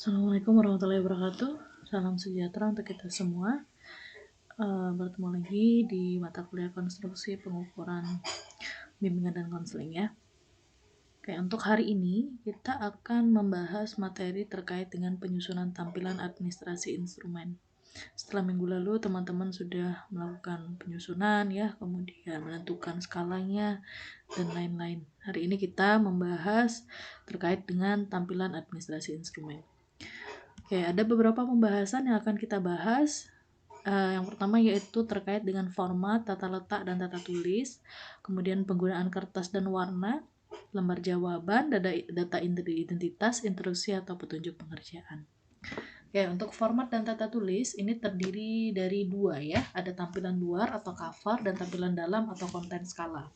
Assalamualaikum warahmatullahi wabarakatuh. Salam sejahtera untuk kita semua. Bertemu lagi di mata kuliah konstruksi pengukuran bimbingan dan konseling ya. Oke, untuk hari ini kita akan membahas materi terkait dengan penyusunan tampilan administrasi instrumen. Setelah minggu lalu teman-teman sudah melakukan penyusunan ya, kemudian menentukan skalanya dan lain-lain. Hari ini kita membahas terkait dengan tampilan administrasi instrumen. Oke, ada beberapa pembahasan yang akan kita bahas. Yang pertama yaitu terkait dengan format, tata letak, dan tata tulis, kemudian penggunaan kertas dan warna, lembar jawaban, data identitas, instruksi atau petunjuk pengerjaan. Oke, untuk format dan tata tulis ini terdiri dari dua ya, ada tampilan luar atau cover dan tampilan dalam atau konten skala.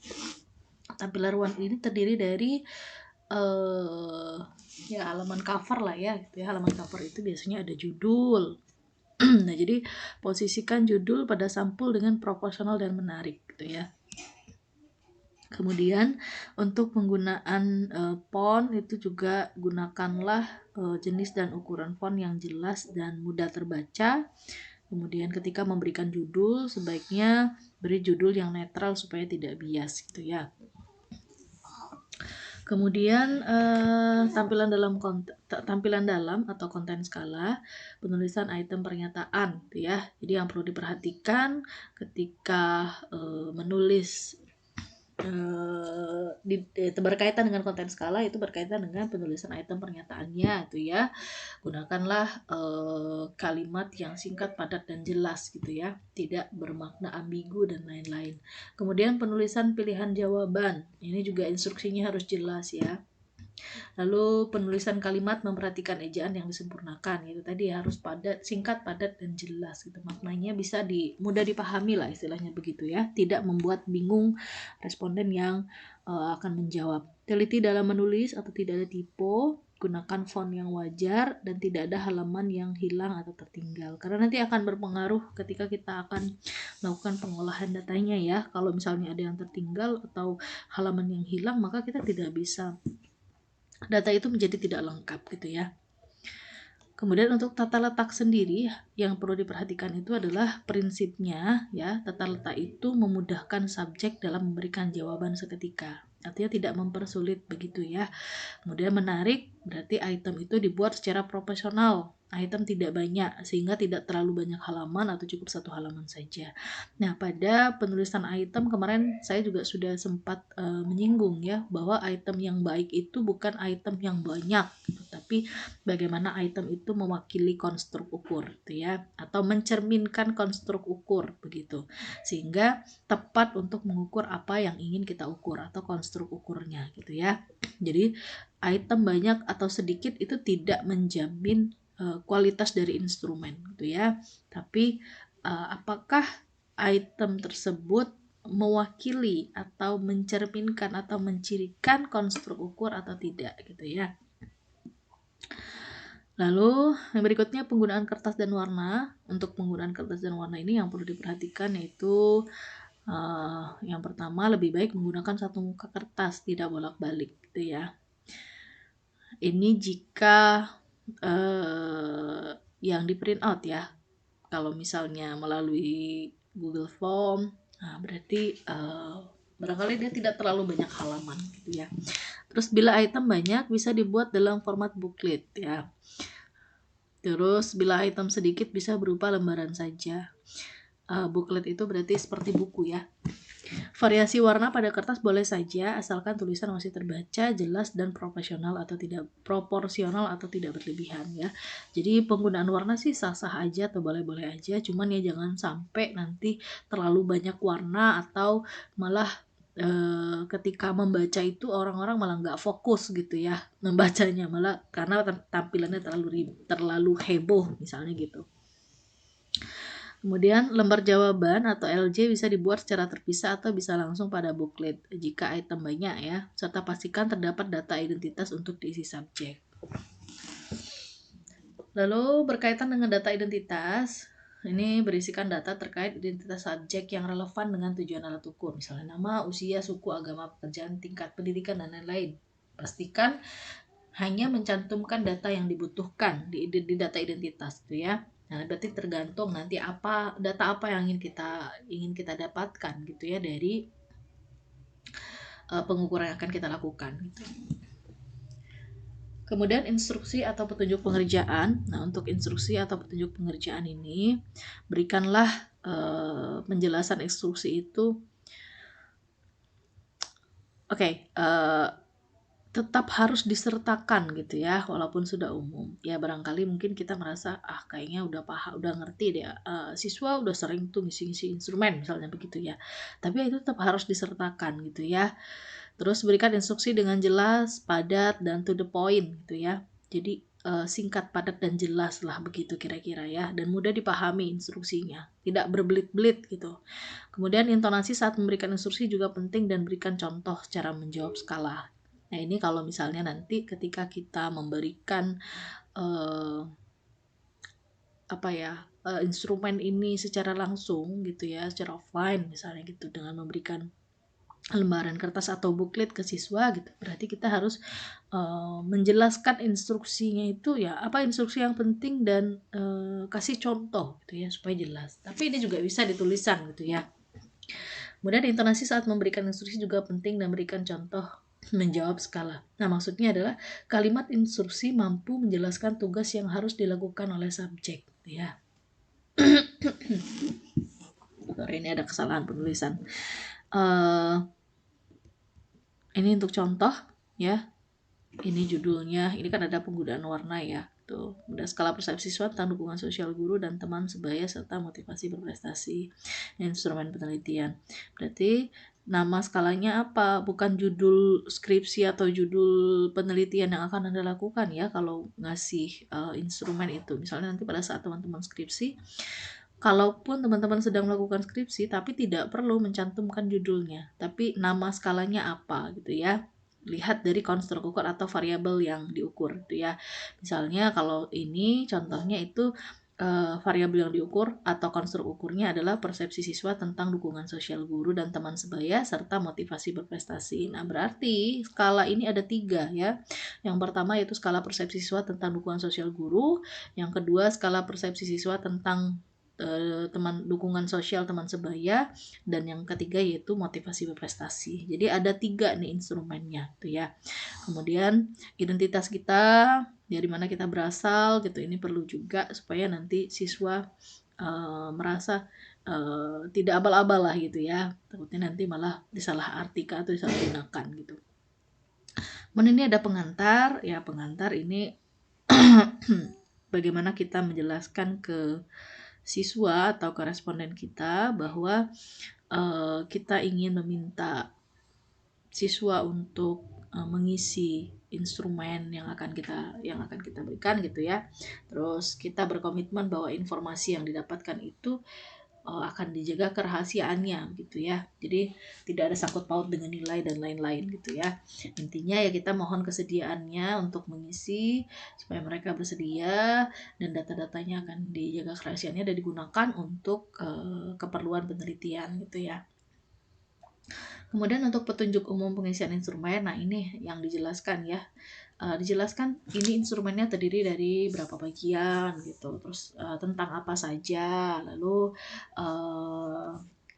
Tampilan luar ini terdiri dari halaman cover lah ya, gitu ya. Halaman cover itu biasanya ada judul. Nah, jadi posisikan judul pada sampul dengan proporsional dan menarik gitu ya. Kemudian untuk penggunaan font itu juga gunakanlah jenis dan ukuran font yang jelas dan mudah terbaca. Kemudian ketika memberikan judul sebaiknya beri judul yang netral supaya tidak bias gitu ya. Kemudian tampilan dalam atau konten skala, penulisan item pernyataan gitu ya. Jadi yang perlu diperhatikan ketika menulis berkaitan dengan konten skala itu berkaitan dengan penulisan item pernyataannya itu ya. Gunakanlah kalimat yang singkat, padat, dan jelas gitu ya, tidak bermakna ambigu dan lain-lain. Kemudian penulisan pilihan jawaban, ini juga instruksinya harus jelas ya. Lalu penulisan kalimat memperhatikan ejaan yang disempurnakan, itu tadi harus padat, singkat, padat, dan jelas gitu. Maknanya bisa mudah dipahami lah istilahnya begitu ya, tidak membuat bingung responden yang akan menjawab. Teliti dalam menulis atau tidak ada typo, gunakan font yang wajar dan tidak ada halaman yang hilang atau tertinggal, karena nanti akan berpengaruh ketika kita akan melakukan pengolahan datanya ya. Kalau misalnya ada yang tertinggal atau halaman yang hilang, maka kita tidak bisa, data itu menjadi tidak lengkap gitu ya. Kemudian untuk tata letak sendiri yang perlu diperhatikan itu adalah prinsipnya ya, tata letak itu memudahkan subjek dalam memberikan jawaban seketika. Artinya tidak mempersulit begitu ya. Kemudian menarik, berarti item itu dibuat secara profesional. Item tidak banyak sehingga tidak terlalu banyak halaman atau cukup satu halaman saja. Nah, pada penulisan item kemarin saya juga sudah sempat menyinggung ya, bahwa item yang baik itu bukan item yang banyak gitu, tapi bagaimana item itu mewakili konstruk ukur gitu ya, atau mencerminkan konstruk ukur begitu, sehingga tepat untuk mengukur apa yang ingin kita ukur atau konstruk ukurnya gitu ya. Jadi item banyak atau sedikit itu tidak menjamin kualitas dari instrumen gitu ya, tapi apakah item tersebut mewakili atau mencerminkan atau mencirikan konstruk ukur atau tidak gitu ya. Lalu yang berikutnya penggunaan kertas dan warna. Untuk penggunaan kertas dan warna ini yang perlu diperhatikan yaitu yang pertama, lebih baik menggunakan satu muka kertas, tidak bolak-balik gitu ya. Ini jika yang di print out ya. Kalau misalnya melalui Google Form, nah berarti barangkali dia tidak terlalu banyak halaman gitu ya. Terus bila item banyak bisa dibuat dalam format booklet ya. Terus bila item sedikit bisa berupa lembaran saja. Booklet itu berarti seperti buku ya. Variasi warna pada kertas boleh saja asalkan tulisan masih terbaca, jelas, dan proporsional atau tidak berlebihan ya. Jadi penggunaan warna sih sah-sah aja atau boleh-boleh aja, cuman ya jangan sampai nanti terlalu banyak warna atau malah ketika membaca itu orang-orang malah nggak fokus gitu ya membacanya, malah karena tampilannya terlalu heboh misalnya gitu. Kemudian lembar jawaban atau LJ bisa dibuat secara terpisah atau bisa langsung pada booklet jika item banyak ya, serta pastikan terdapat data identitas untuk diisi subjek. Lalu berkaitan dengan data identitas, ini berisikan data terkait identitas subjek yang relevan dengan tujuan alat ukur, misalnya nama, usia, suku, agama, pekerjaan, tingkat pendidikan, dan lain-lain. Pastikan hanya mencantumkan data yang dibutuhkan di data identitas gitu ya. Nah, berarti tergantung nanti data apa yang ingin kita dapatkan gitu ya dari pengukuran yang akan kita lakukan gitu. Kemudian instruksi atau petunjuk pengerjaan. Nah, untuk instruksi atau petunjuk pengerjaan ini berikanlah penjelasan instruksi itu. Oke, tetap harus disertakan gitu ya, walaupun sudah umum. Ya barangkali mungkin kita merasa kayaknya udah paham, udah ngerti deh. Siswa udah sering tuh ngisi-ngisi instrumen misalnya begitu ya. Tapi itu tetap harus disertakan gitu ya. Terus berikan instruksi dengan jelas, padat, dan to the point gitu ya. Jadi singkat, padat, dan jelas lah begitu kira-kira ya. Dan mudah dipahami instruksinya, tidak berbelit-belit gitu. Kemudian intonasi saat memberikan instruksi juga penting dan berikan contoh cara menjawab skala. Nah ini kalau misalnya nanti ketika kita memberikan instrumen ini secara langsung gitu ya, secara offline misalnya gitu, dengan memberikan lembaran kertas atau booklet ke siswa gitu, berarti kita harus menjelaskan instruksinya itu ya, apa instruksi yang penting dan kasih contoh gitu ya supaya jelas. Tapi ini juga bisa ditulisan gitu ya. Kemudian intonasi saat memberikan instruksi juga penting dan berikan contoh menjawab skala. Nah, maksudnya adalah kalimat instruksi mampu menjelaskan tugas yang harus dilakukan oleh subjek ya. Sorry, ini ada kesalahan penulisan. Ini untuk contoh ya. Ini judulnya, ini kan ada penggunaan warna ya. Tuh, udah skala persepsi siswa tentang dukungan sosial guru dan teman sebaya serta motivasi berprestasi, instrumen penelitian. Berarti nama skalanya apa? Bukan judul skripsi atau judul penelitian yang akan Anda lakukan ya kalau ngasih instrumen itu. Misalnya nanti pada saat teman-teman skripsi, kalaupun teman-teman sedang melakukan skripsi tapi tidak perlu mencantumkan judulnya, tapi nama skalanya apa gitu ya. Lihat dari konstruk ukur atau variabel yang diukur gitu ya. Misalnya kalau ini contohnya itu variabel yang diukur atau konstruk ukurnya adalah persepsi siswa tentang dukungan sosial guru dan teman sebaya serta motivasi berprestasi. Nah berarti skala ini ada 3 ya. Yang pertama yaitu skala persepsi siswa tentang dukungan sosial guru. Yang kedua skala persepsi siswa tentang dukungan sosial teman sebaya, dan yang ketiga yaitu motivasi berprestasi. Jadi ada 3 nih instrumennya tuh ya. Kemudian identitas kita, dari mana kita berasal gitu, ini perlu juga supaya nanti siswa merasa tidak abal-abal lah gitu ya. Takutnya nanti malah disalahartikan atau disalahgunakan gitu. Kemudian ini ada pengantar, ya pengantar ini bagaimana kita menjelaskan ke siswa atau koresponden kita bahwa kita ingin meminta siswa untuk mengisi instrumen yang akan kita berikan gitu ya. Terus kita berkomitmen bahwa informasi yang didapatkan itu akan dijaga kerahasiaannya gitu ya. Jadi tidak ada sangkut paut dengan nilai dan lain-lain gitu ya. Intinya ya kita mohon kesediaannya untuk mengisi supaya mereka bersedia, dan data-datanya akan dijaga kerahasiaannya dan digunakan untuk keperluan penelitian gitu ya. Kemudian untuk petunjuk umum pengisian instrumen, nah ini yang dijelaskan ya. Dijelaskan ini instrumennya terdiri dari berapa bagian gitu, terus tentang apa saja, lalu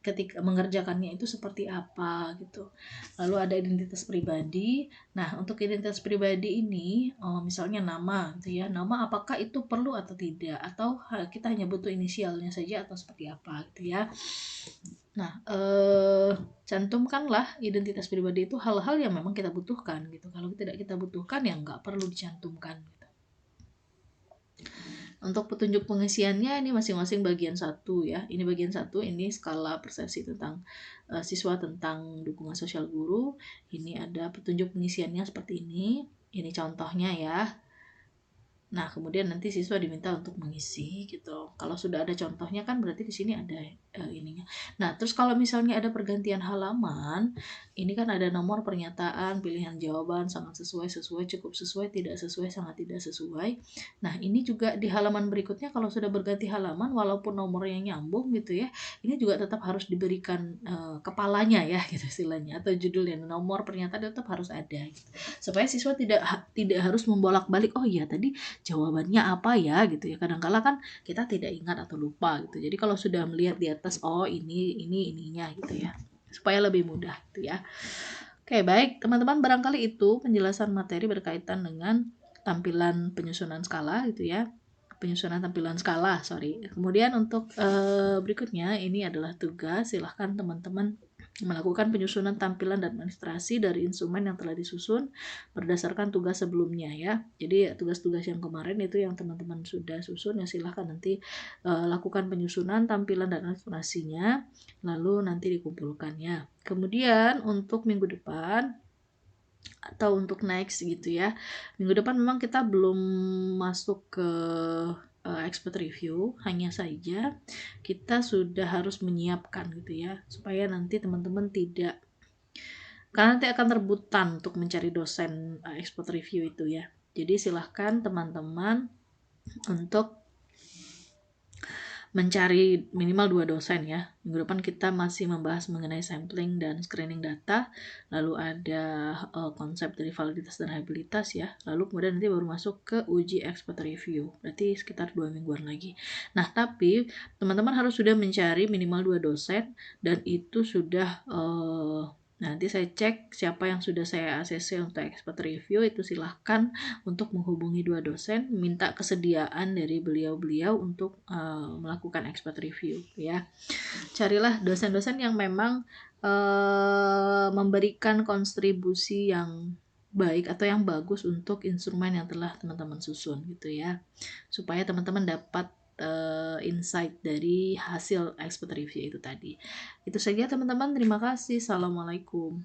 ketika mengerjakannya itu seperti apa gitu. Lalu ada identitas pribadi. Nah untuk identitas pribadi ini misalnya nama gitu ya, nama apakah itu perlu atau tidak, atau kita hanya butuh inisialnya saja atau seperti apa gitu ya. Nah, cantumkanlah identitas pribadi itu hal-hal yang memang kita butuhkan gitu. Kalau tidak kita butuhkan ya nggak perlu dicantumkan gitu. Untuk petunjuk pengisiannya ini masing-masing bagian 1 ya. Ini bagian 1, ini skala persepsi tentang siswa tentang dukungan sosial guru. Ini ada petunjuk pengisiannya seperti ini. Ini contohnya ya. Nah, kemudian nanti siswa diminta untuk mengisi gitu. Kalau sudah ada contohnya kan berarti di sini ada ininya. Nah, terus kalau misalnya ada pergantian halaman, ini kan ada nomor pernyataan, pilihan jawaban, sangat sesuai, sesuai, cukup sesuai, tidak sesuai, sangat tidak sesuai. Nah, ini juga di halaman berikutnya kalau sudah berganti halaman, walaupun nomornya nyambung gitu ya, ini juga tetap harus diberikan kepalanya ya gitu istilahnya, atau judulnya, nomor pernyataan tetap harus ada gitu. Supaya siswa tidak harus membolak-balik, oh iya tadi jawabannya apa ya gitu ya, kadang-kala kan kita tidak ingat atau lupa gitu. Jadi kalau sudah melihat di atas, oh ini ininya gitu ya, supaya lebih mudah gitu ya. Oke, baik teman-teman, barangkali itu penjelasan materi berkaitan dengan tampilan penyusunan skala gitu ya, penyusunan tampilan skala, sorry. Kemudian untuk berikutnya ini adalah tugas, silahkan teman-teman melakukan penyusunan tampilan dan administrasi dari instrumen yang telah disusun berdasarkan tugas sebelumnya ya. Jadi tugas-tugas yang kemarin itu yang teman-teman sudah susun ya, silahkan nanti lakukan penyusunan tampilan dan administrasinya, lalu nanti dikumpulkannya. Kemudian untuk minggu depan atau untuk next gitu ya, minggu depan memang kita belum masuk ke expert review, hanya saja kita sudah harus menyiapkan gitu ya, supaya nanti teman-teman tidak, karena nanti akan rebutan untuk mencari dosen expert review itu ya. Jadi silahkan teman-teman untuk mencari minimal 2 dosen ya. Minggu depan kita masih membahas mengenai sampling dan screening data, lalu ada konsep dari validitas dan habilitas ya, lalu kemudian nanti baru masuk ke uji expert review, berarti sekitar 2 mingguan lagi. Nah, tapi teman-teman harus sudah mencari minimal 2 dosen, dan itu sudah nanti saya cek siapa yang sudah saya ACC untuk expert review, itu silahkan untuk menghubungi 2 dosen, minta kesediaan dari beliau-beliau untuk melakukan expert review ya. Carilah dosen-dosen yang memang memberikan kontribusi yang baik atau yang bagus untuk instrumen yang telah teman-teman susun gitu ya, supaya teman-teman dapat insight dari hasil expert review itu tadi. Itu saja teman-teman, terima kasih. Assalamualaikum.